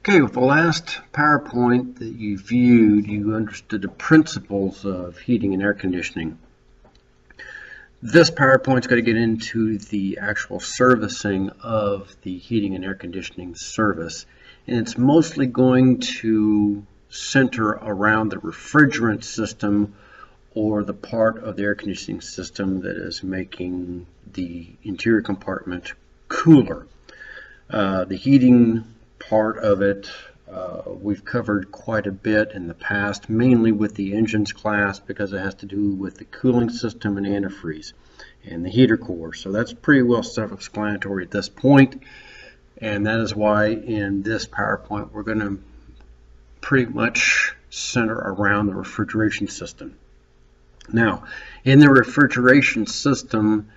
Okay, with the last PowerPoint that you viewed, you understood the principles of heating and air conditioning. This PowerPoint's going to get into the actual servicing of the heating and air conditioning service, and it's mostly going to center around the refrigerant system or the part of the air conditioning system that is making the interior compartment cooler. The heating part of it we've covered quite a bit in the past, mainly with the engines class because it has to do with the cooling system and antifreeze and the heater core. So that's pretty well self-explanatory at this point, and that is why in this PowerPoint we're going to pretty much center around the refrigeration system. Now, in the refrigeration system,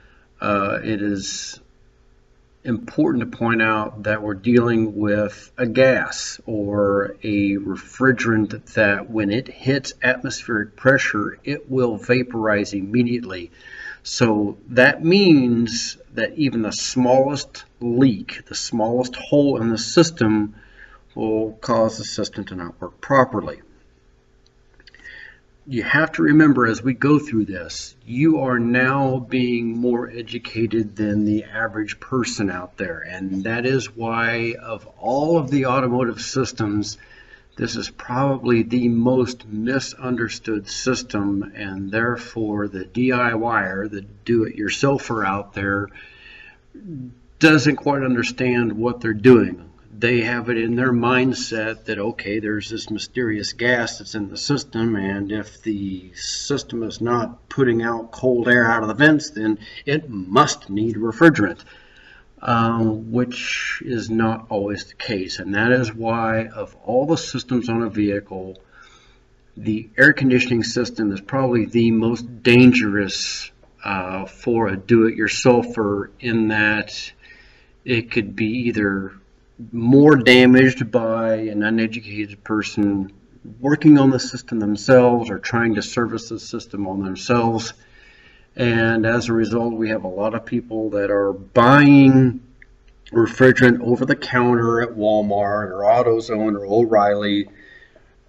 it is important to point out that we're dealing with a gas or a refrigerant that when it hits atmospheric pressure, it will vaporize immediately. So that means that even the smallest leak, the smallest hole in the system, will cause the system to not work properly. You have to remember as we go through this, you are now being more educated than the average person out there. And that is why of all of the automotive systems, this is probably the most misunderstood system, and therefore the DIYer, the do-it-yourselfer out there, doesn't quite understand what they're doing. They have it in their mindset that, okay, there's this mysterious gas that's in the system, and if the system is not putting out cold air out of the vents, then it must need refrigerant, which is not always the case. And that is why of all the systems on a vehicle, the air conditioning system is probably the most dangerous for a do-it-yourselfer, in that it could be either more damaged by an uneducated person working on the system themselves or trying to service the system on themselves. And as a result, we have a lot of people that are buying refrigerant over the counter at Walmart or AutoZone or O'Reilly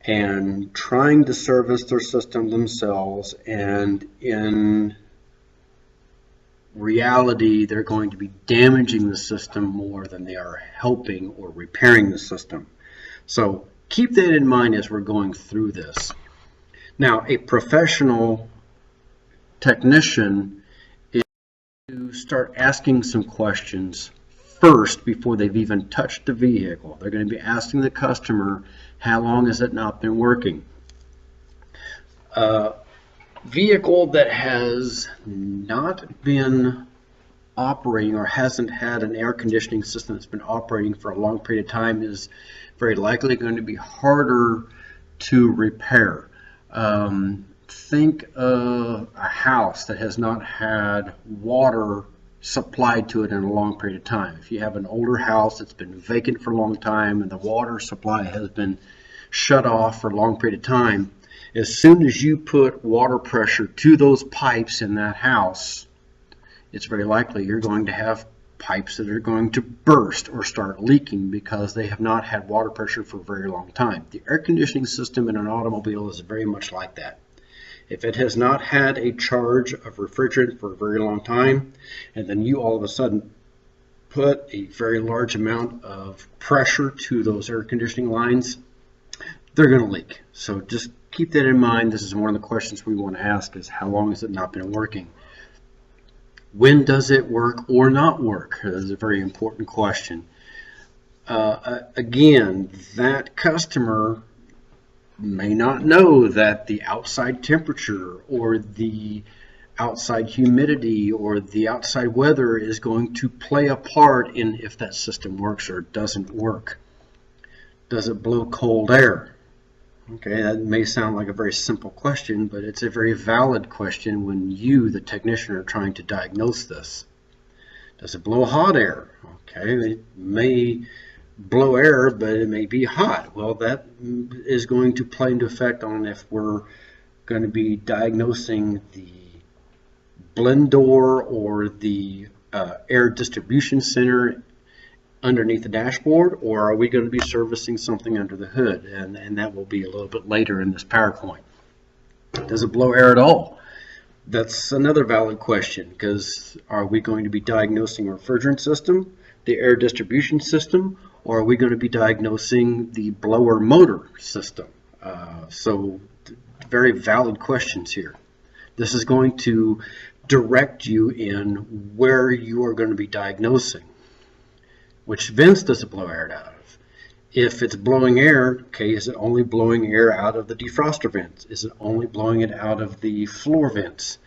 and trying to service their system themselves, and in reality, they're going to be damaging the system more than they are helping or repairing the system. So keep that in mind as we're going through this. Now, a professional technician is to start asking some questions first before they've even touched the vehicle. They're going to be asking the customer, how long has it not been working? Vehicle that has not been operating or hasn't had an air conditioning system that's been operating for a long period of time is very likely going to be harder to repair. Think of a house that has not had water supplied to it in a long period of time. If you have an older house that's been vacant for a long time and the water supply has been shut off for a long period of time, as soon as you put water pressure to those pipes in that house, it's very likely you're going to have pipes that are going to burst or start leaking because they have not had water pressure for a very long time. The air conditioning system in an automobile is very much like that. If it has not had a charge of refrigerant for a very long time, and then you all of a sudden put a very large amount of pressure to those air conditioning lines, they're going to leak. So just keep that in mind. This is one of the questions we want to ask, is how long has it not been working? When does it work or not work? That is a very important question. Again, that customer may not know that the outside temperature or the outside humidity or the outside weather is going to play a part in if that system works or doesn't work. Does it blow cold air? Okay, that may sound like a very simple question, but it's a very valid question when you, the technician, are trying to diagnose this. Does it blow hot air? Okay, it may blow air, but it may be hot. Well, that is going to play into effect on if we're going to be diagnosing the blend door or the air distribution center underneath the dashboard, or are we going to be servicing something under the hood? And that will be a little bit later in this PowerPoint. Does it blow air at all? That's another valid question, because are we going to be diagnosing refrigerant system, the air distribution system, or are we going to be diagnosing the blower motor system? So very valid questions here. This is going to direct you in where you are going to be diagnosing. Which vents does it blow air out of? If it's blowing air, okay, is it only blowing air out of the defroster vents? Is it only blowing it out of the floor vents?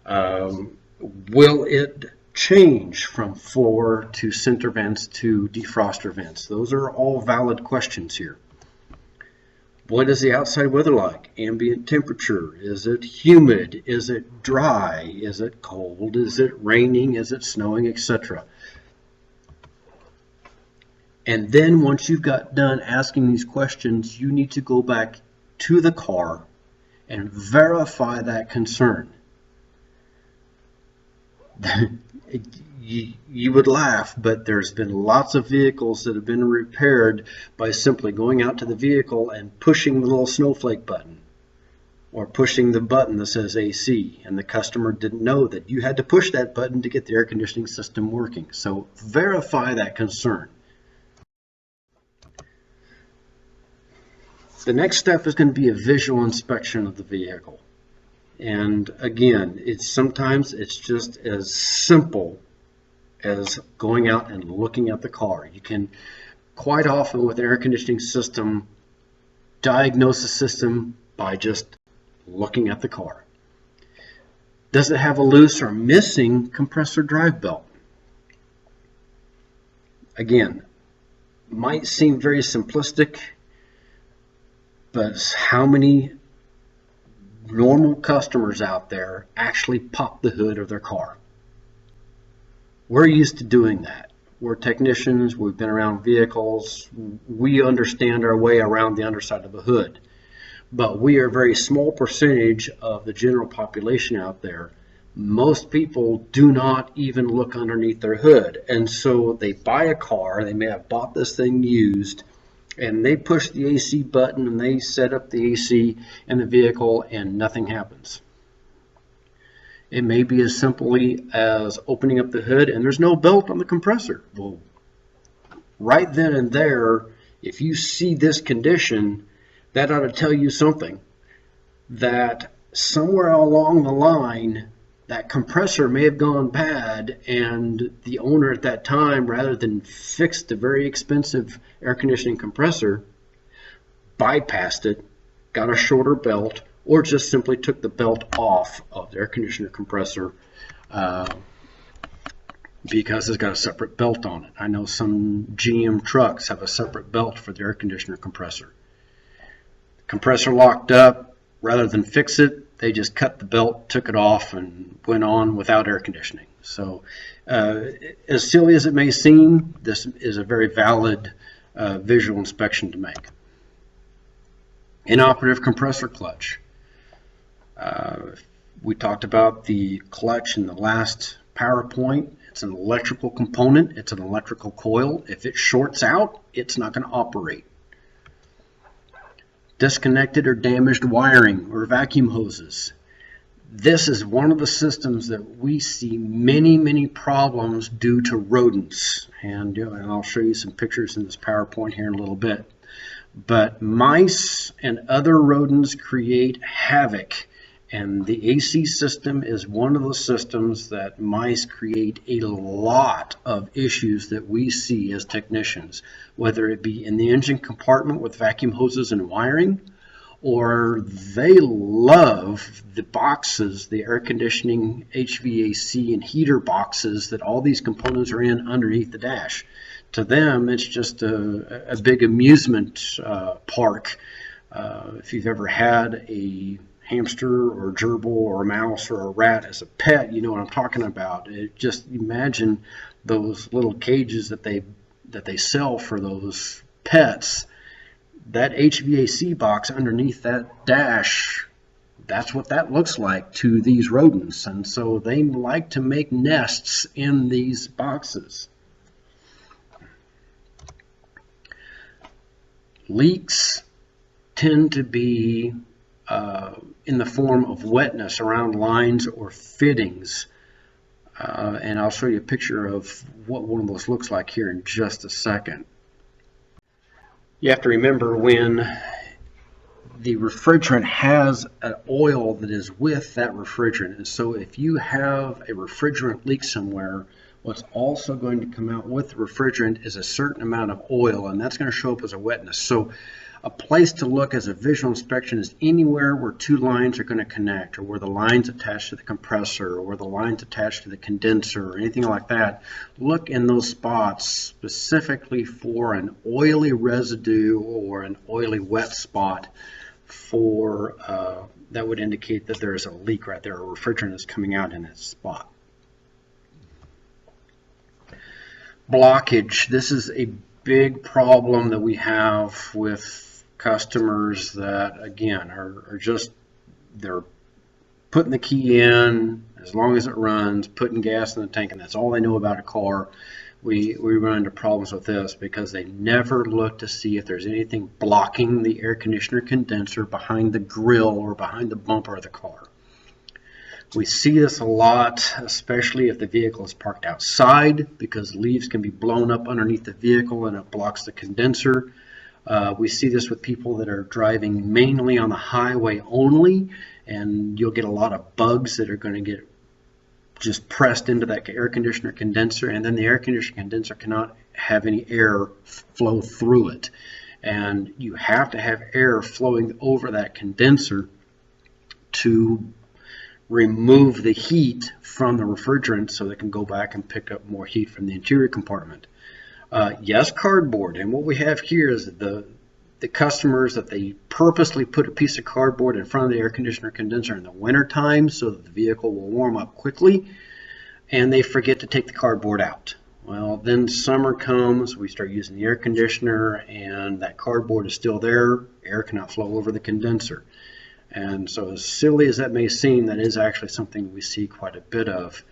Will it change from floor to center vents to defroster vents? Those are all valid questions here. What is the outside weather like? Ambient temperature? Is it humid? Is it dry? Is it cold? Is it raining? Is it snowing, etc.? And then once you've got done asking these questions, you need to go back to the car and verify that concern. You would laugh, but there's been lots of vehicles that have been repaired by simply going out to the vehicle and pushing the little snowflake button, or pushing the button that says AC, and the customer didn't know that you had to push that button to get the air conditioning system working. So verify that concern. The next step is going to be a visual inspection of the vehicle. And again, sometimes it's just as simple as going out and looking at the car. You can quite often with an air conditioning system diagnose the system by just looking at the car. Does it have a loose or missing compressor drive belt? Again, might seem very simplistic, but how many normal customers out there actually pop the hood of their car? We're used to doing that. We're technicians, we've been around vehicles, we understand our way around the underside of the hood. But we are a very small percentage of the general population out there. Most people do not even look underneath their hood. And so they buy a car, they may have bought this thing used, and they push the AC button and they set up the AC in the vehicle and nothing happens. It may be as simply as opening up the hood and there's no belt on the compressor. Well, right then and there, if you see this condition, that ought to tell you something. That somewhere along the line, that compressor may have gone bad, and the owner at that time, rather than fix the very expensive air conditioning compressor, bypassed it, got a shorter belt, or just simply took the belt off of the air conditioner compressor because it's got a separate belt on it. I know some GM trucks have a separate belt for the air conditioner compressor. Compressor locked up, rather than fix it, they just cut the belt, took it off, and went on without air conditioning. So as silly as it may seem, this is a very valid visual inspection to make. Inoperative compressor clutch. We talked about the clutch in the last PowerPoint. It's an electrical component. It's an electrical coil. If it shorts out, it's not going to operate. Disconnected or damaged wiring or vacuum hoses. This is one of the systems that we see many problems due to rodents. And I'll show you some pictures in this PowerPoint here in a little bit. But mice and other rodents create havoc. And the AC system is one of the systems that mice create a lot of issues that we see as technicians, whether it be in the engine compartment with vacuum hoses and wiring, or they love the boxes, the air conditioning, HVAC, and heater boxes that all these components are in underneath the dash. To them, it's just a big amusement park. If you've ever had a hamster or gerbil or a mouse or a rat as a pet, you know what I'm talking about. Just imagine those little cages that they sell for those pets. That HVAC box underneath that dash, that's what that looks like to these rodents. And so they like to make nests in these boxes. Leaks tend to be in the form of wetness around lines or fittings. And I'll show you a picture of what one of those looks like here in just a second. You have to remember when the refrigerant has an oil that is with that refrigerant. And so if you have a refrigerant leak somewhere, what's also going to come out with the refrigerant is a certain amount of oil, and that's going to show up as a wetness. So a place to look as a visual inspection is anywhere where two lines are going to connect, or where the line's attached to the compressor, or where the line's attached to the condenser, or anything like that. Look in those spots specifically for an oily residue or an oily wet spot for that would indicate that there's a leak right there, or refrigerant is coming out in that spot. Blockage. This is a big problem that we have with customers that, again, are just, they're putting the key in as long as it runs, putting gas in the tank, and that's all they know about a car. We run into problems with this because they never look to see if there's anything blocking the air conditioner condenser behind the grill or behind the bumper of the car. We see this a lot, especially if the vehicle is parked outside, because leaves can be blown up underneath the vehicle and it blocks the condenser. We see this with people that are driving mainly on the highway only, and you'll get a lot of bugs that are going to get just pressed into that air conditioner condenser, and then the air conditioner condenser cannot have any air flow through it. And you have to have air flowing over that condenser to remove the heat from the refrigerant so they can go back and pick up more heat from the interior compartment. Yes, cardboard. And what we have here is the customers that they purposely put a piece of cardboard in front of the air conditioner condenser in the winter time so that the vehicle will warm up quickly, and they forget to take the cardboard out. Well, then summer comes, we start using the air conditioner, and that cardboard is still there. Air cannot flow over the condenser. And so as silly as that may seem, that is actually something we see quite a bit of.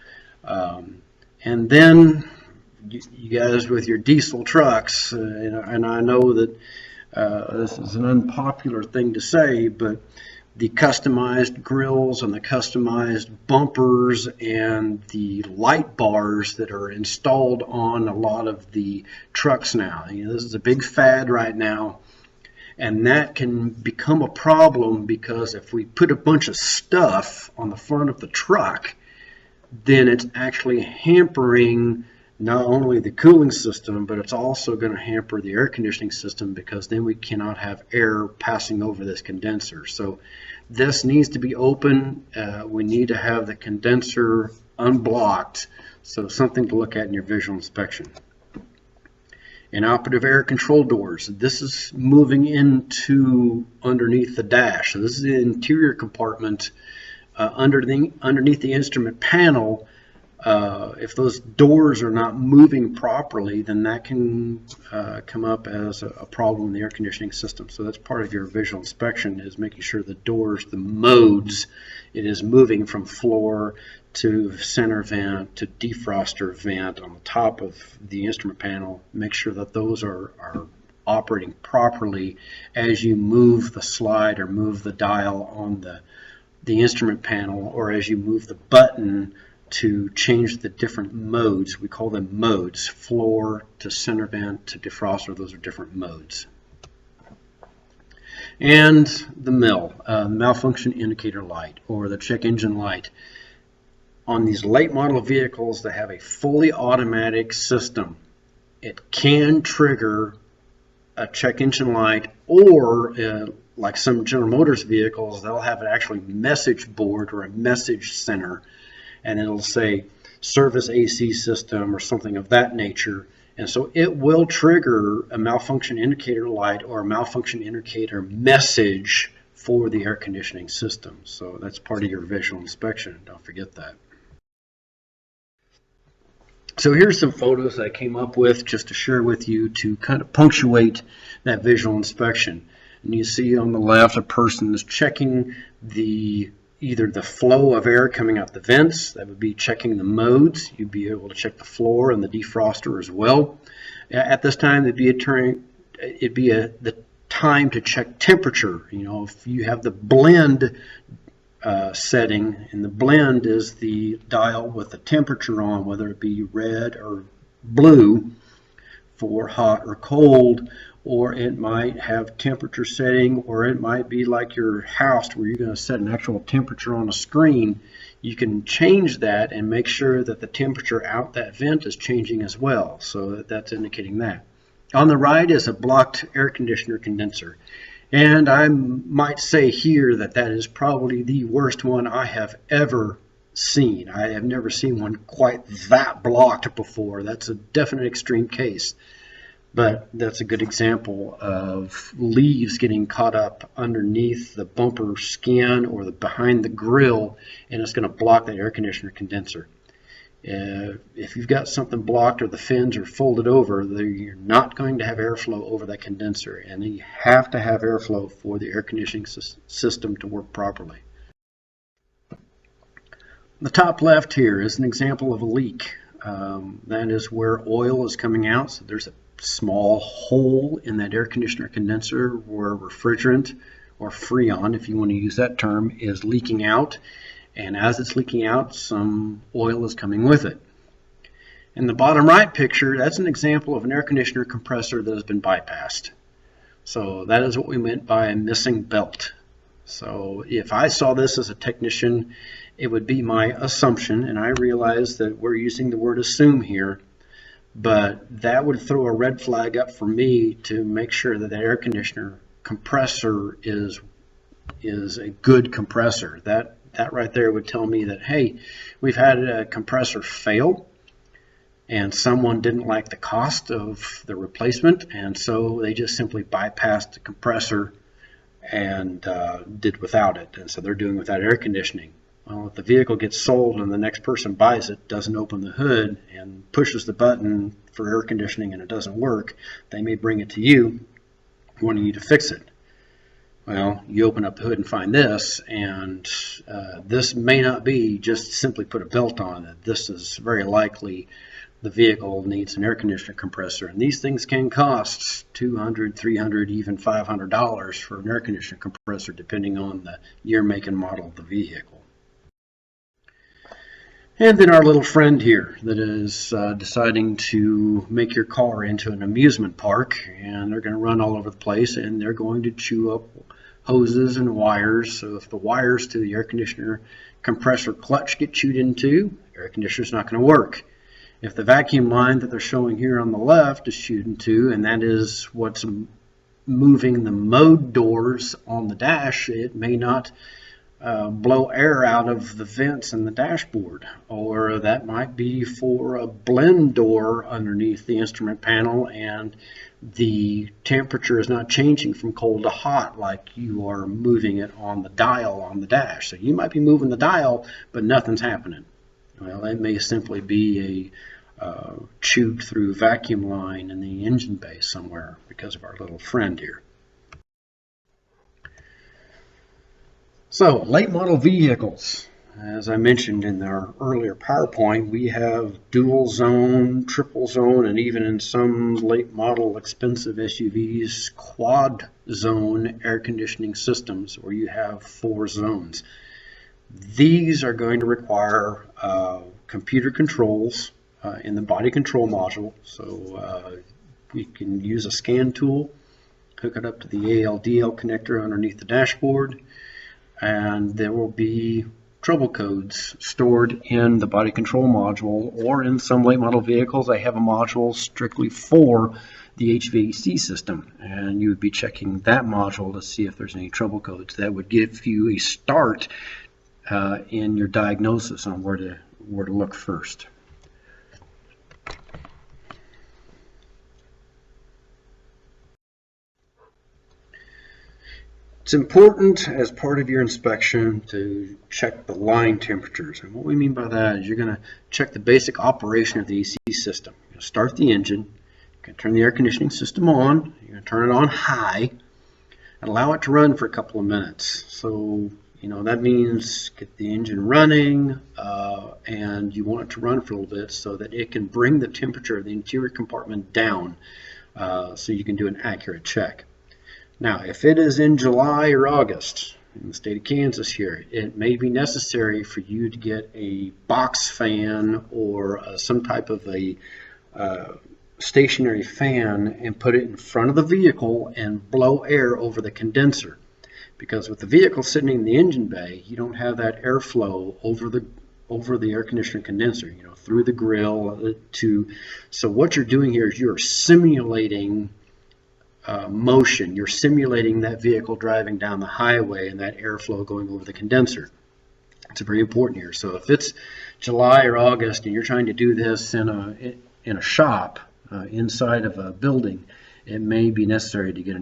And then you guys with your diesel trucks, and I know that this is an unpopular thing to say, but the customized grills and the customized bumpers and the light bars that are installed on a lot of the trucks now. This is a big fad right now, and that can become a problem because if we put a bunch of stuff on the front of the truck, then it's actually hampering not only the cooling system, but it's also going to hamper the air conditioning system, because then we cannot have air passing over this condenser. So this needs to be open. We need to have the condenser unblocked. So something to look at in your visual inspection. Inoperative air control doors. This is moving into underneath the dash. So this is the interior compartment underneath the instrument panel. If those doors are not moving properly, then that can come up as a problem in the air conditioning system. So that's part of your visual inspection, is making sure the doors, the modes, it is moving from floor to center vent to defroster vent on the top of the instrument panel. Make sure that those are operating properly as you move the slide or move the dial on the instrument panel, or as you move the button to change the different modes. We call them modes: floor to center vent to defroster. Those are different modes. And the MIL, malfunction indicator light, or the check engine light. On these late model vehicles that have a fully automatic system, it can trigger a check engine light, or like some General Motors vehicles, they'll have an actually message board or a message center, and it'll say service AC system or something of that nature. And so it will trigger a malfunction indicator light or a malfunction indicator message for the air conditioning system. So that's part of your visual inspection. Don't forget that. So here's some photos that I came up with just to share with you to kind of punctuate that visual inspection. And you see on the left a person is checking either the flow of air coming out the vents. That would be checking the modes. You'd be able to check the floor and the defroster as well. At this time, the time to check temperature. You know, if you have the blend setting, and the blend is the dial with the temperature on, whether it be red or blue for hot or cold, or it might have temperature setting, or it might be like your house where you're going to set an actual temperature on a screen. You can change that and make sure that the temperature out that vent is changing as well, so that's indicating that. On the right is a blocked air conditioner condenser, and I might say here that that is probably the worst one I have ever seen. I have never seen one quite that blocked before. That's a definite extreme case. But that's a good example of leaves getting caught up underneath the bumper skin or behind the grill, and it's going to block that air conditioner condenser. If you've got something blocked or the fins are folded over, you're not going to have airflow over that condenser, and you have to have airflow for the air conditioning system to work properly. The top left here is an example of a leak. That is where oil is coming out, so there's a small hole in that air conditioner condenser where refrigerant, or freon if you want to use that term, is leaking out, and as it's leaking out, some oil is coming with it. In the bottom right picture, that's an example of an air conditioner compressor that has been bypassed. So that is what we meant by a missing belt. So if I saw this as a technician, it would be my assumption, and I realize that we're using the word assume here, but that would throw a red flag up for me to make sure that the air conditioner compressor is a good compressor. That right there would tell me that, hey, we've had a compressor fail and someone didn't like the cost of the replacement, and so they just simply bypassed the compressor and did without it, and so they're doing without air conditioning. Well, if the vehicle gets sold and the next person buys it, doesn't open the hood, and pushes the button for air conditioning and it doesn't work, they may bring it to you wanting you to fix it. Well, you open up the hood and find this, and this may not be just simply put a belt on it. This is very likely the vehicle needs an air conditioner compressor, and these things can cost $200, $300, even $500 for an air conditioner compressor, depending on the year, make, and model of the vehicle. And then our little friend here that is deciding to make your car into an amusement park, and they're going to run all over the place, and they're going to chew up hoses and wires. So if the wires to the air conditioner compressor clutch get chewed into, air conditioner's not going to work. If the vacuum line that they're showing here on the left is chewed into, and that is what's moving the mode doors on the dash, it may not blow air out of the vents in the dashboard, or that might be for a blend door underneath the instrument panel, and the temperature is not changing from cold to hot like you are moving it on the dial on the dash. So you might be moving the dial, but nothing's happening. Well, that may simply be a chewed through vacuum line in the engine bay somewhere because of our little friend here. So, late model vehicles. As I mentioned in our earlier PowerPoint, we have dual zone, triple zone, and even in some late model expensive SUVs, quad zone air conditioning systems where you have 4 zones. These are going to require computer controls in the body control module. So we can use a scan tool, hook it up to the ALDL connector underneath the dashboard, and there will be trouble codes stored in the body control module, or in some late model vehicles, I have a module strictly for the HVAC system, and you would be checking that module to see if there's any trouble codes. That would give you a start in your diagnosis on where to look first. It's important as part of your inspection to check the line temperatures. And what we mean by that is you're going to check the basic operation of the AC system. You're going to start the engine, you're going to turn the air conditioning system on, you're going to turn it on high, and allow it to run for a couple of minutes. So, that means get the engine running, and you want it to run for a little bit so that it can bring the temperature of the interior compartment down so you can do an accurate check. Now, if it is in July or August in the state of Kansas here, it may be necessary for you to get a box fan or some type of a stationary fan and put it in front of the vehicle and blow air over the condenser. Because with the vehicle sitting in the engine bay, you don't have that airflow over the air conditioner condenser, through the grill so what you're doing here is you're simulating motion. You're simulating that vehicle driving down the highway and that airflow going over the condenser. It's very important here. So if it's July or August and you're trying to do this in a shop inside of a building, it may be necessary to get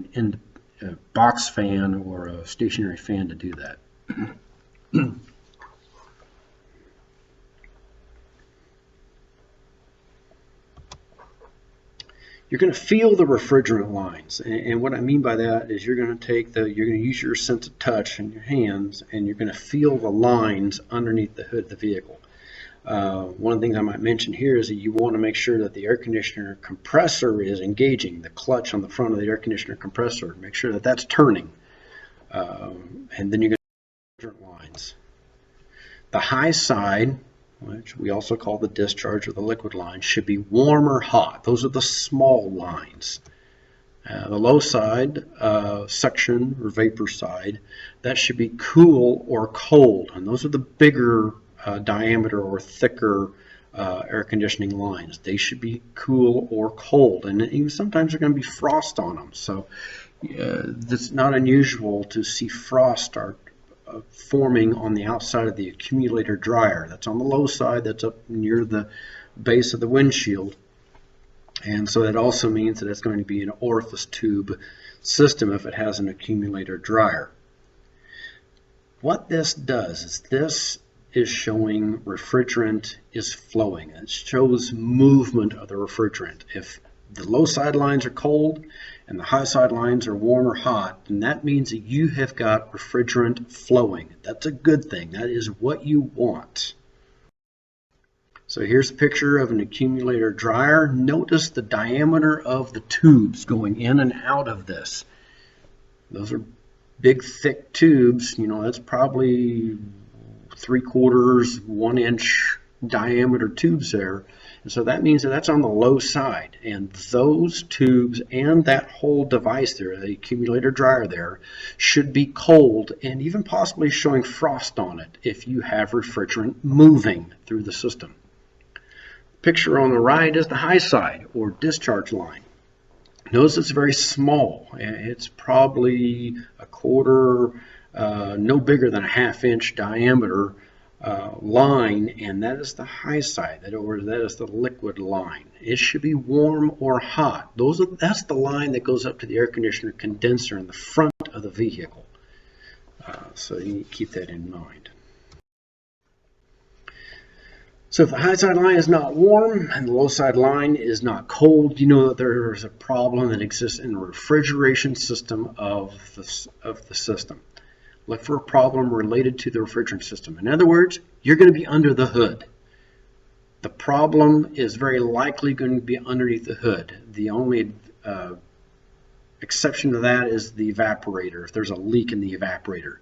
a box fan or a stationary fan to do that. You're going to feel the refrigerant lines, and what I mean by that is you're going to use your sense of touch in your hands, and you're going to feel the lines underneath the hood of the vehicle. One of the things I might mention here is that you want to make sure that the air conditioner compressor is engaging, the clutch on the front of the air conditioner compressor. Make sure that that's turning, and then you're going to see refrigerant lines. The high side, which we also call the discharge or the liquid line, should be warm or hot. Those are the small lines. The low side, suction or vapor side, that should be cool or cold. And those are the bigger diameter or thicker air conditioning lines. They should be cool or cold. And even sometimes there's going to be frost on them. So it's not unusual to see frost start forming on the outside of the accumulator dryer. That's on the low side, that's up near the base of the windshield. And so that also means that it's going to be an orifice tube system if it has an accumulator dryer. What this does is this is showing refrigerant is flowing. It shows movement of the refrigerant. If the low side lines are cold and the high side lines are warm or hot, then that means that you have got refrigerant flowing. That's a good thing. That is what you want. So here's a picture of an accumulator dryer. Notice the diameter of the tubes going in and out of this. Those are big, thick tubes. That's probably 3/4, 1 inch diameter tubes there. And so that means that that's on the low side, and those tubes and that whole device there, the accumulator dryer there, should be cold and even possibly showing frost on it if you have refrigerant moving through the system. Picture on the right is the high side or discharge line. Notice it's very small. It's probably 1/4, no bigger than a 1/2 inch diameter line, and that is the high side, that is the liquid line. It should be warm or hot. That's the line that goes up to the air conditioner condenser in the front of the vehicle. So you need to keep that in mind. So if the high side line is not warm and the low side line is not cold, you know that there is a problem that exists in the refrigeration system of the system. Look for a problem related to the refrigerant system. In other words, you're going to be under the hood. The problem is very likely going to be underneath the hood. The only exception to that is the evaporator, if there's a leak in the evaporator.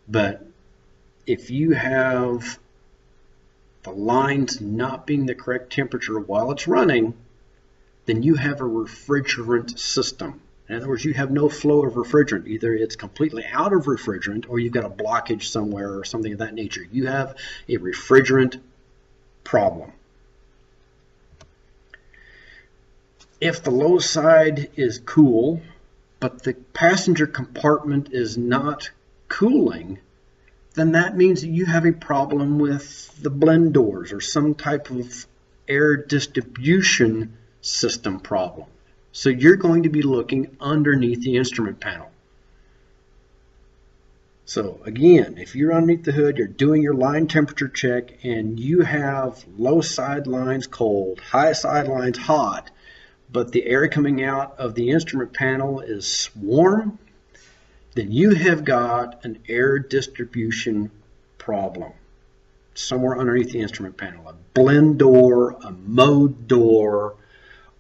But if you have the lines not being the correct temperature while it's running, then you have a refrigerant system. In other words, you have no flow of refrigerant. Either it's completely out of refrigerant or you've got a blockage somewhere or something of that nature. You have a refrigerant problem. If the low side is cool, but the passenger compartment is not cooling, then that means that you have a problem with the blend doors or some type of air distribution system problem. So you're going to be looking underneath the instrument panel. So again, if you're underneath the hood, you're doing your line temperature check and you have low side lines cold, high side lines hot, but the air coming out of the instrument panel is warm, then you have got an air distribution problem somewhere underneath the instrument panel. A blend door, a mode door,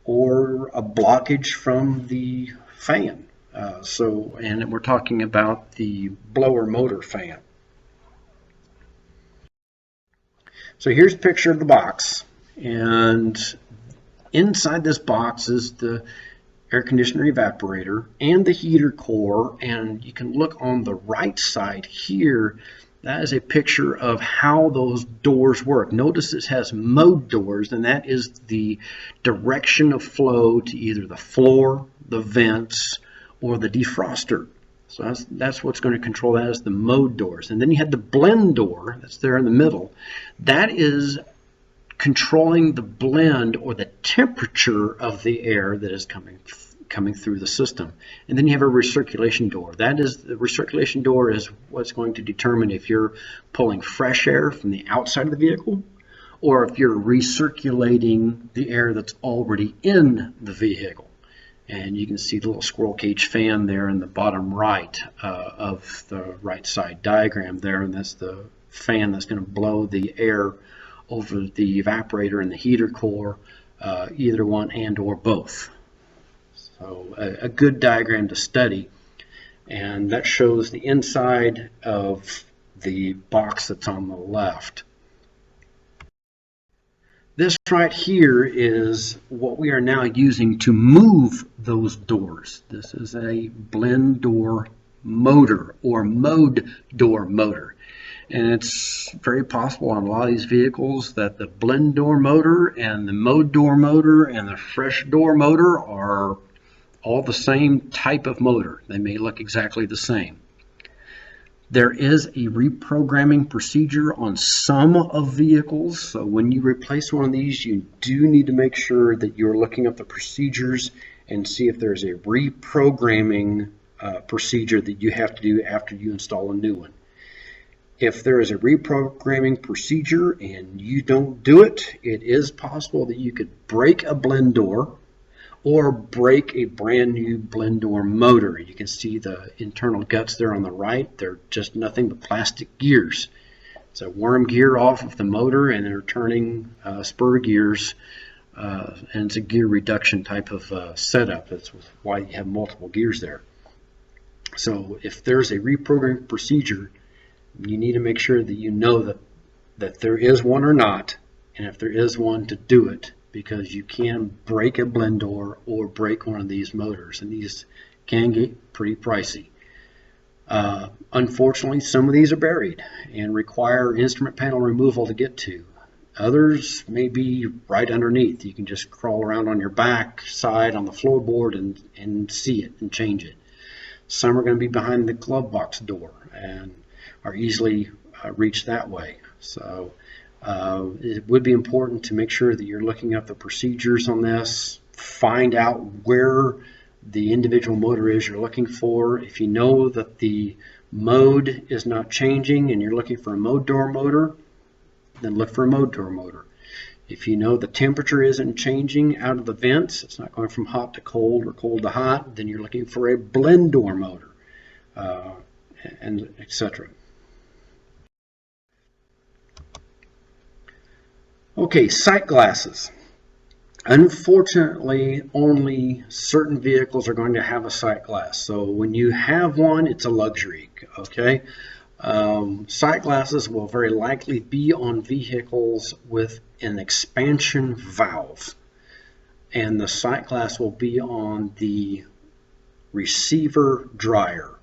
or a blockage from the fan. And we're talking about the blower motor fan. So here's a picture of the box, and inside this box is the air conditioner evaporator and the heater core, and you can look on the right side here. That is a picture of how those doors work. Notice it has mode doors, and that is the direction of flow to either the floor, the vents, or the defroster. So that's what's going to control that, is the mode doors. And then you have the blend door that's there in the middle. That is controlling the blend or the temperature of the air that is coming through the system. And then you have a recirculation door. The recirculation door is what's going to determine if you're pulling fresh air from the outside of the vehicle or if you're recirculating the air that's already in the vehicle. And you can see the little squirrel cage fan there in the bottom right of the right side diagram there, and that's the fan that's going to blow the air over the evaporator and the heater core, either one and or both. So a good diagram to study, and that shows the inside of the box that's on the left. This right here is what we are now using to move those doors. This is a blend door motor or mode door motor. And it's very possible on a lot of these vehicles that the blend door motor and the mode door motor and the fresh door motor are all the same type of motor. They may look exactly the same. There is a reprogramming procedure on some of vehicles, so when you replace one of these, you do need to make sure that you're looking up the procedures and see if there's a reprogramming procedure that you have to do after you install a new one. If there is a reprogramming procedure and you don't do it, it is possible that you could break a blend door or break a brand new blend door motor. You can see the internal guts there on the right. They're just nothing but plastic gears. It's a worm gear off of the motor, and they're turning spur gears, and it's a gear reduction type of setup. That's why you have multiple gears there. So if there's a reprogramming procedure, you need to make sure that you know that there is one or not, and if there is one, to do it, because you can break a blend door or break one of these motors, and these can get pretty pricey. Unfortunately, some of these are buried and require instrument panel removal to get to. Others may be right underneath. You can just crawl around on your back side on the floorboard and see it and change it. Some are going to be behind the glove box door and are easily reached that way. So it would be important to make sure that you're looking up the procedures on this, find out where the individual motor is you're looking for. If you know that the mode is not changing and you're looking for a mode door motor, then look for a mode door motor. If you know the temperature isn't changing out of the vents, it's not going from hot to cold or cold to hot, then you're looking for a blend door motor, and etc. Okay, sight glasses. Unfortunately, only certain vehicles are going to have a sight glass. So when you have one, it's a luxury, okay? Sight glasses will very likely be on vehicles with an expansion valve. And the sight glass will be on the receiver dryer.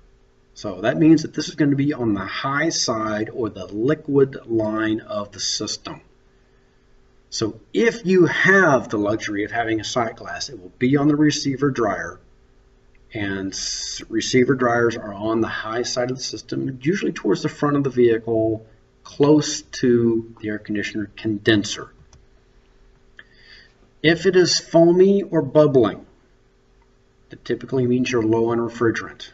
So that means that this is going to be on the high side or the liquid line of the system. So if you have the luxury of having a sight glass, it will be on the receiver dryer, and receiver dryers are on the high side of the system, usually towards the front of the vehicle, close to the air conditioner condenser. If it is foamy or bubbling, that typically means you're low on refrigerant.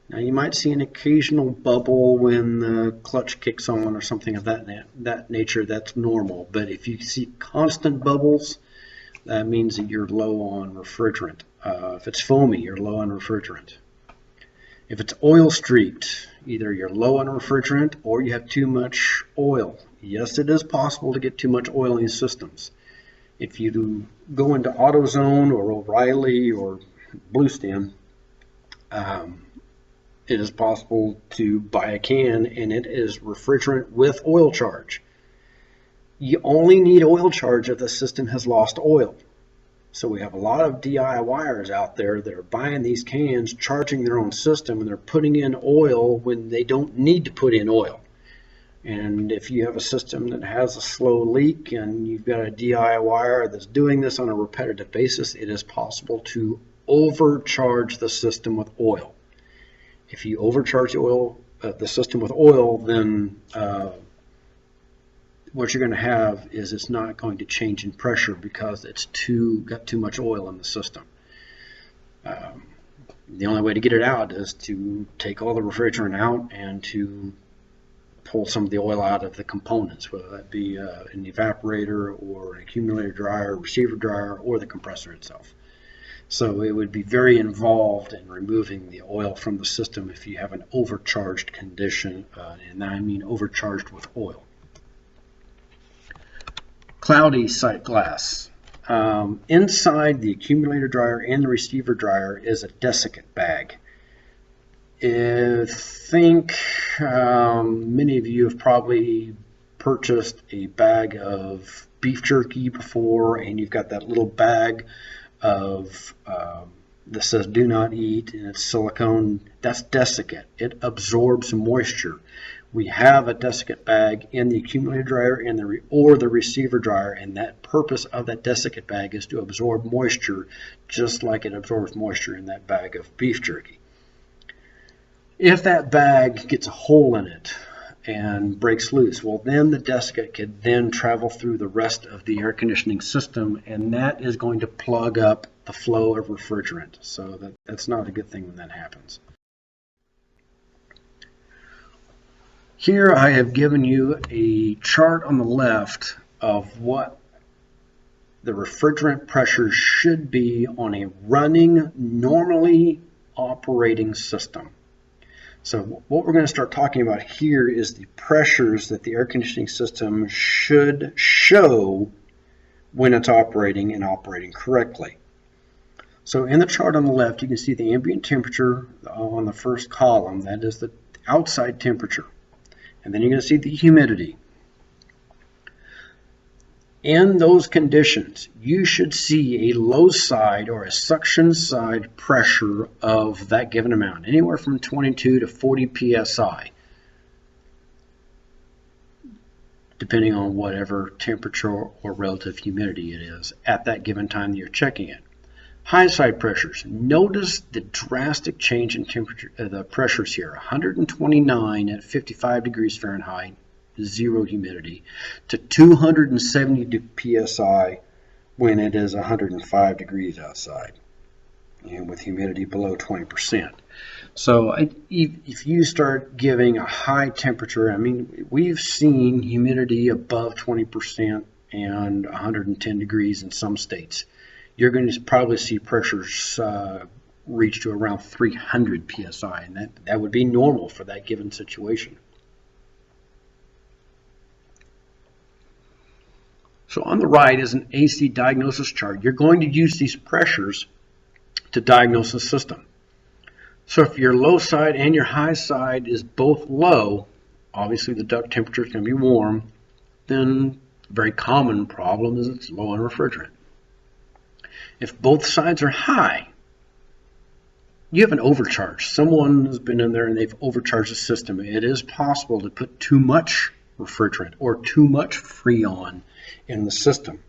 Now you might see an occasional bubble when the clutch kicks on or something of that nature. That's normal. But if you see constant bubbles, that means that you're low on refrigerant. If it's foamy, you're low on refrigerant. If it's oil streaked, either you're low on refrigerant or you have too much oil. Yes, it is possible to get too much oil in these systems. If you go into AutoZone or O'Reilly or Bluestem, it is possible to buy a can and it is refrigerant with oil charge. You only need oil charge if the system has lost oil. So we have a lot of DIYers out there that are buying these cans, charging their own system, and they're putting in oil when they don't need to put in oil. And if you have a system that has a slow leak and you've got a DIYer that's doing this on a repetitive basis, it is possible to overcharge the system with oil. If you overcharge the system with oil, then what you're going to have is it's not going to change in pressure because it's got too much oil in the system. The only way to get it out is to take all the refrigerant out and to pull some of the oil out of the components, whether that be an evaporator or an accumulator dryer, receiver dryer, or the compressor itself. So it would be very involved in removing the oil from the system if you have an overcharged condition, and I mean overcharged with oil. Cloudy sight glass. Inside the accumulator dryer and the receiver dryer is a desiccant bag. I think many of you have probably purchased a bag of beef jerky before, and you've got that little bag of that says do not eat, and it's silicone. That's desiccant. It absorbs moisture. We have a desiccant bag in the accumulator dryer and the receiver dryer, and that purpose of that desiccant bag is to absorb moisture just like it absorbs moisture in that bag of beef jerky. If that bag gets a hole in it and breaks loose, well, then the desiccant could then travel through the rest of the air conditioning system, and that is going to plug up the flow of refrigerant. So that's not a good thing when that happens. Here I have given you a chart on the left of what the refrigerant pressure should be on a running, normally operating system. So what we're going to start talking about here is the pressures that the air conditioning system should show when it's operating and operating correctly. So in the chart on the left, you can see the ambient temperature on the first column. That is the outside temperature. And then you're going to see the humidity. In those conditions, you should see a low side or a suction side pressure of that given amount, anywhere from 22 to 40 psi, depending on whatever temperature or relative humidity it is at that given time that you're checking it. High side pressures. Notice the drastic change in temperature, the pressures here. 129 at 55 degrees Fahrenheit, zero humidity, to 270 psi when it is 105 degrees outside, and with humidity below 20%. So if you start giving a high temperature, I mean, we've seen humidity above 20% and 110 degrees in some states. You're going to probably see pressures reach to around 300 psi, and that would be normal for that given situation. So on the right is an AC diagnosis chart. You're going to use these pressures to diagnose the system. So if your low side and your high side is both low, obviously the duct temperature is going to be warm, then a very common problem is it's low on refrigerant. If both sides are high, you have an overcharge. Someone has been in there and they've overcharged the system. It is possible to put too much refrigerant or too much Freon in the system.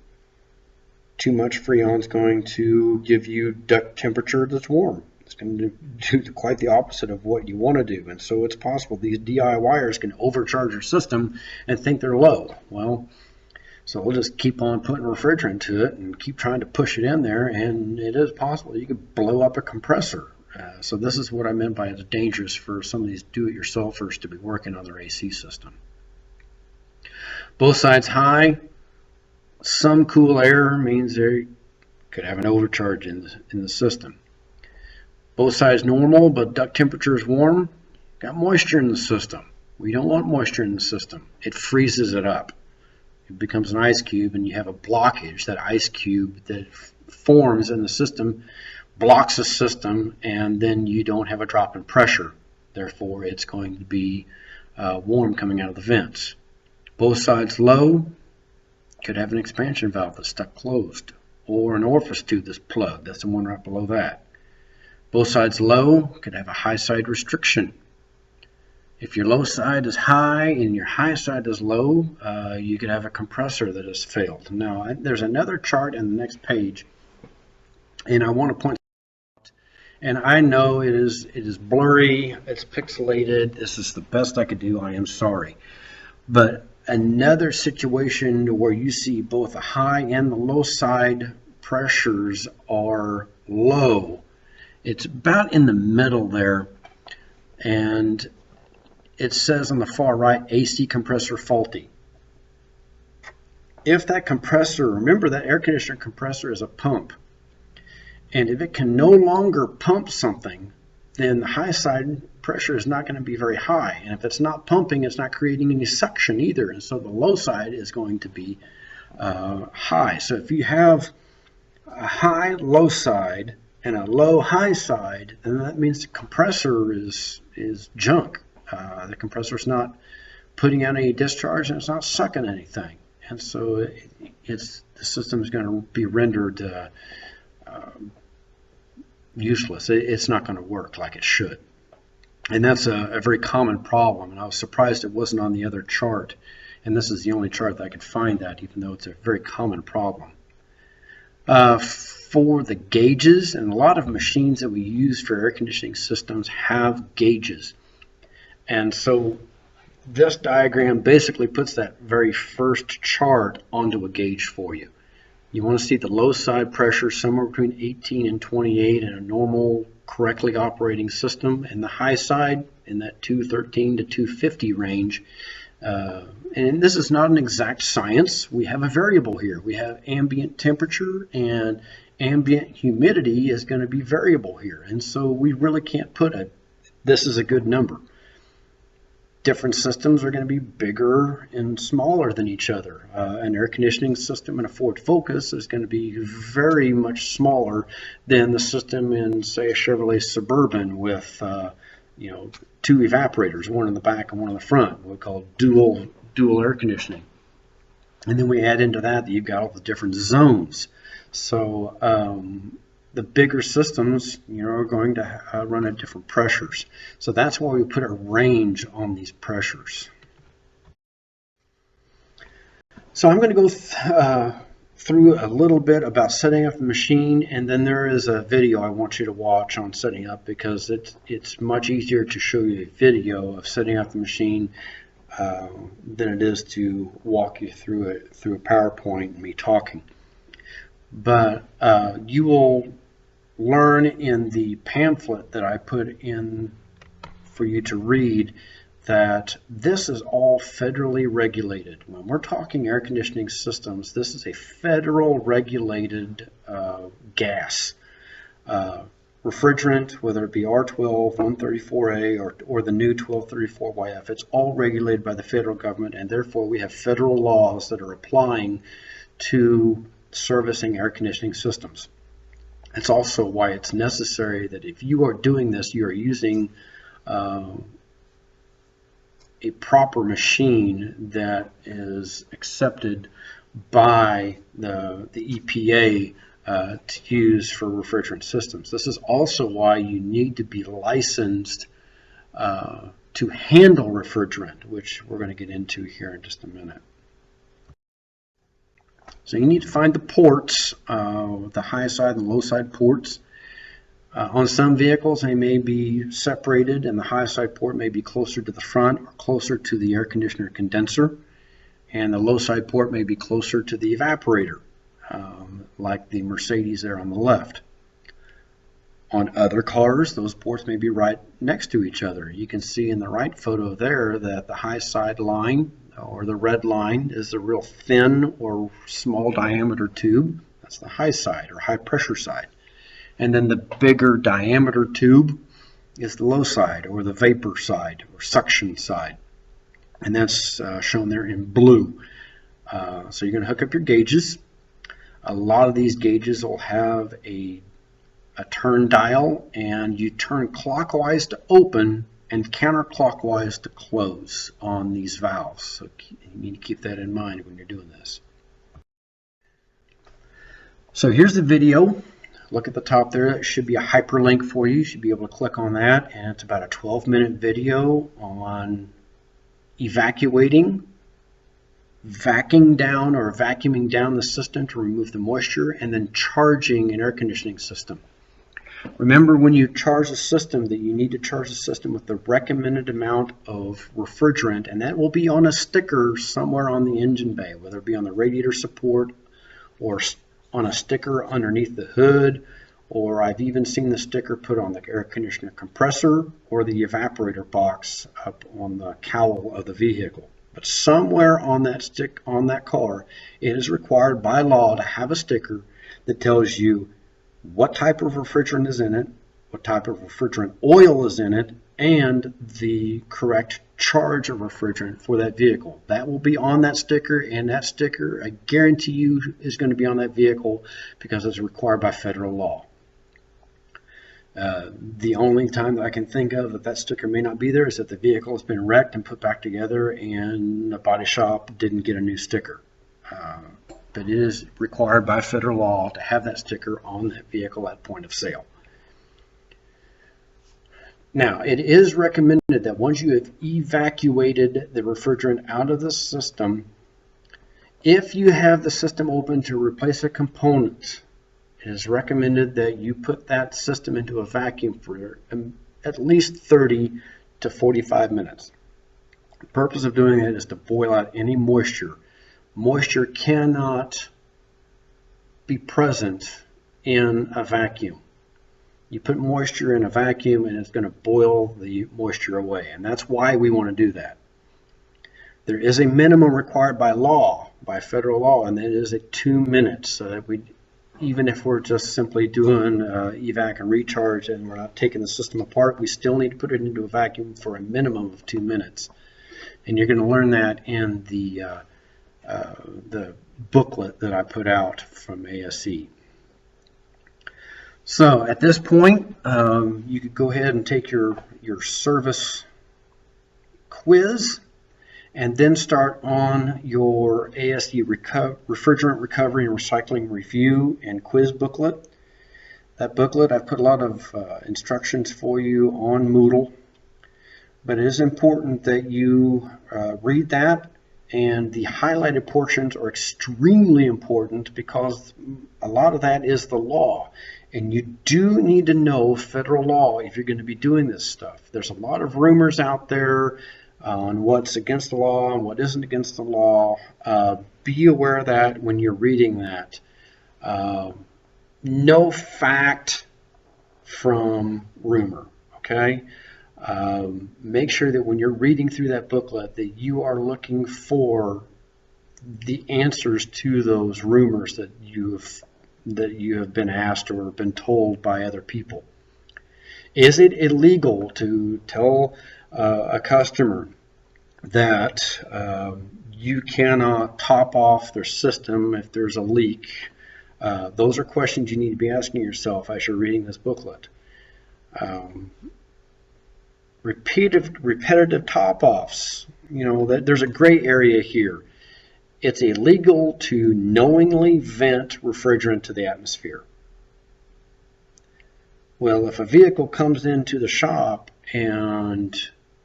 Too much Freon is going to give you duct temperature that's warm. It's going to do quite the opposite of what you want to do. And so it's possible these DIYers can overcharge your system and think they're low. Well, so we'll just keep on putting refrigerant to it and keep trying to push it in there, and it is possible you could blow up a compressor. So this is what I meant by it's dangerous for some of these do-it-yourselfers to be working on their AC system. Both sides high, some cool air means they could have an overcharge in the system. Both sides normal, but duct temperature is warm, got moisture in the system. We don't want moisture in the system. It freezes it up. It becomes an ice cube, and you have a blockage. That ice cube that forms in the system blocks the system, and then you don't have a drop in pressure. Therefore, it's going to be warm coming out of the vents. Both sides low, could have an expansion valve that's stuck closed, or an orifice tube that's plugged. That's the one right below that. Both sides low, could have a high side restriction. If your low side is high and your high side is low, you could have a compressor that has failed. Now, there's another chart in the next page, and I want to point out, and I know it is blurry, it's pixelated. This is the best I could do. I am sorry. But another situation where you see both the high and the low side pressures are low. It's about in the middle there, and it says on the far right, AC compressor faulty. If that compressor, remember that air conditioner compressor is a pump, and if it can no longer pump something, then the high side pressure is not going to be very high. And if it's not pumping, it's not creating any suction either. And so the low side is going to be high. So if you have a high low side and a low high side, then that means the compressor is junk. The compressor is not putting out any discharge, and it's not sucking anything. And so the system is going to be rendered useless. It's not going to work like it should. And that's a very common problem, and I was surprised it wasn't on the other chart. And this is the only chart that I could find that, even though it's a very common problem. For the gauges, and a lot of machines that we use for air conditioning systems have gauges. And so this diagram basically puts that very first chart onto a gauge for you. You want to see the low side pressure somewhere between 18 and 28 in a normal, correctly operating system, and the high side in that 213 to 250 range. And this is not an exact science. We have a variable here. We have ambient temperature, and ambient humidity is going to be variable here. And so we really can't put this is a good number. Different systems are going to be bigger and smaller than each other. An air conditioning system in a Ford Focus is going to be very much smaller than the system in, say, a Chevrolet Suburban with, two evaporators, one in the back and one in the front. What we call dual air conditioning. And then we add into that you've got all the different zones. So the bigger systems, are going to run at different pressures. So that's why we put a range on these pressures. So I'm going to go through a little bit about setting up the machine, and then there is a video I want you to watch on setting up, because it's much easier to show you a video of setting up the machine than it is to walk you through it through a PowerPoint and me talking. But you will learn in the pamphlet that I put in for you to read that this is all federally regulated. When we're talking air conditioning systems, this is a federal regulated gas. Refrigerant, whether it be R12, 134A, or the new 1234YF, it's all regulated by the federal government, and therefore we have federal laws that are applying to servicing air conditioning systems. It's also why it's necessary that if you are doing this, you are using a proper machine that is accepted by the EPA to use for refrigerant systems. This is also why you need to be licensed to handle refrigerant, which we're going to get into here in just a minute. So you need to find the ports, the high side and low side ports. On some vehicles, they may be separated, and the high side port may be closer to the front or closer to the air conditioner condenser, and the low side port may be closer to the evaporator, like the Mercedes there on the left. On other cars, those ports may be right next to each other. You can see in the right photo there that the high side line, or the red line, is the real thin or small diameter tube. That's the high side or high pressure side. And then the bigger diameter tube is the low side, or the vapor side or suction side. And that's shown there in blue. So you're going to hook up your gauges. A lot of these gauges will have a a turn dial, and you turn clockwise to open and counterclockwise to close on these valves. So you need to keep that in mind when you're doing this. So here's the video. Look at the top there. It should be a hyperlink for you. You should be able to click on that, and it's about a 12-minute video on evacuating, vacuuming down the system to remove the moisture, and then charging an air conditioning system. Remember, when you charge the system, that you need to charge the system with the recommended amount of refrigerant, and that will be on a sticker somewhere on the engine bay, whether it be on the radiator support or on a sticker underneath the hood, or I've even seen the sticker put on the air conditioner compressor or the evaporator box up on the cowl of the vehicle. But somewhere on that car, it is required by law to have a sticker that tells you what type of refrigerant is in it, what type of refrigerant oil is in it, and the correct charge of refrigerant for that vehicle. That will be on that sticker, and that sticker, I guarantee you, is going to be on that vehicle because it's required by federal law. The only time that I can think of that sticker may not be there is if the vehicle has been wrecked and put back together and the body shop didn't get a new sticker. But it is required by federal law to have that sticker on that vehicle at point of sale. Now, it is recommended that once you have evacuated the refrigerant out of the system, if you have the system open to replace a component, it is recommended that you put that system into a vacuum for at least 30 to 45 minutes. The purpose of doing that is to boil out any moisture. Moisture cannot be present in a vacuum. You put moisture in a vacuum and it's going to boil the moisture away, and that's why we want to do that. There is a minimum required by law, by federal law, and that is at 2 minutes, so that even if we're just simply doing evac and recharge and we're not taking the system apart, we still need to put it into a vacuum for a minimum of 2 minutes. And you're going to learn that in the booklet that I put out from ASE. So at this point, you could go ahead and take your service quiz and then start on your ASE Refrigerant Recovery and Recycling Review and Quiz booklet. That booklet, I've put a lot of instructions for you on Moodle, but it is important that you read that, and the highlighted portions are extremely important because a lot of that is the law. And you do need to know federal law if you're going to be doing this stuff. There's a lot of rumors out there on what's against the law and what isn't against the law. Be aware of that when you're reading that. No fact from rumor, okay? Make sure that when you're reading through that booklet that you are looking for the answers to those rumors that you have been asked or been told by other people. Is it illegal to tell a customer that you cannot top off their system if there's a leak? Those are questions you need to be asking yourself as you're reading this booklet. Repetitive top-offs, there's a gray area here. It's illegal to knowingly vent refrigerant to the atmosphere. Well, if a vehicle comes into the shop and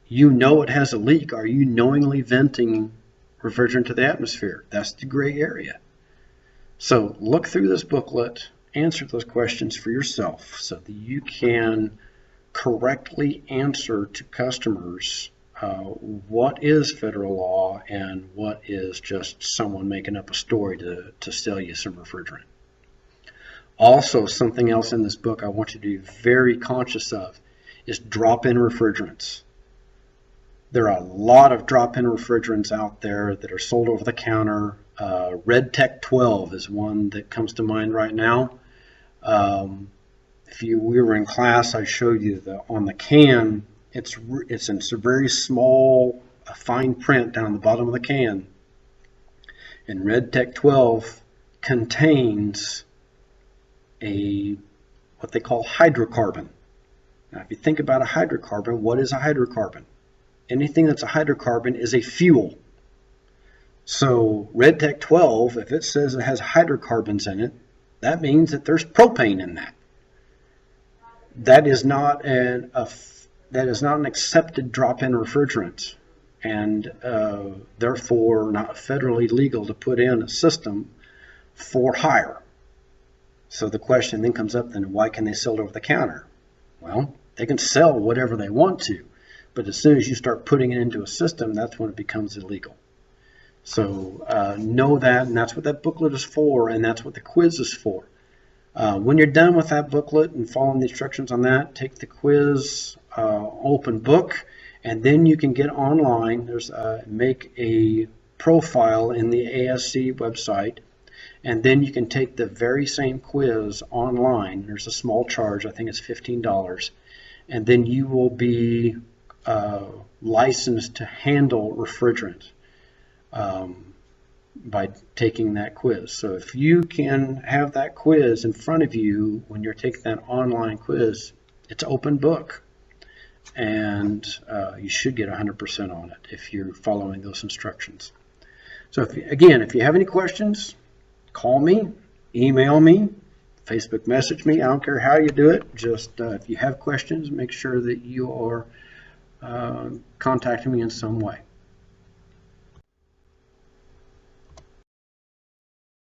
you know it has a leak, are you knowingly venting refrigerant to the atmosphere? That's the gray area. So look through this booklet, answer those questions for yourself so that you can correctly answer to customers what is federal law and what is just someone making up a story to sell you some refrigerant. Also, something else in this book I want you to be very conscious of is drop-in refrigerants. There are a lot of drop-in refrigerants out there that are sold over the counter. Red Tech 12 is one that comes to mind right now. We were in class, I showed you on the can, it's in some very small fine print down the bottom of the can. And Red Tech 12 contains a what they call hydrocarbon. Now, if you think about a hydrocarbon, what is a hydrocarbon? Anything that's a hydrocarbon is a fuel. So Red Tech 12, if it says it has hydrocarbons in it, that means that there's propane in that. That is not an accepted drop-in refrigerant, and therefore not federally legal to put in a system for hire. So the question then comes up, then why can they sell it over the counter? Well, they can sell whatever they want to, but as soon as you start putting it into a system, that's when it becomes illegal. So know that, and that's what that booklet is for, and that's what the quiz is for. When you're done with that booklet and following the instructions on that, take the quiz, open book, and then you can get online. There's make a profile in the ASC website, and then you can take the very same quiz online. There's a small charge, I think it's $15, and then you will be licensed to handle refrigerant by taking that quiz. So if you can have that quiz in front of you when you're taking that online quiz, it's open book, and you should get 100% on it if you're following those instructions. So if you have any questions, call me, email me, Facebook message me. I don't care how you do it. Just if you have questions, make sure that you are contacting me in some way.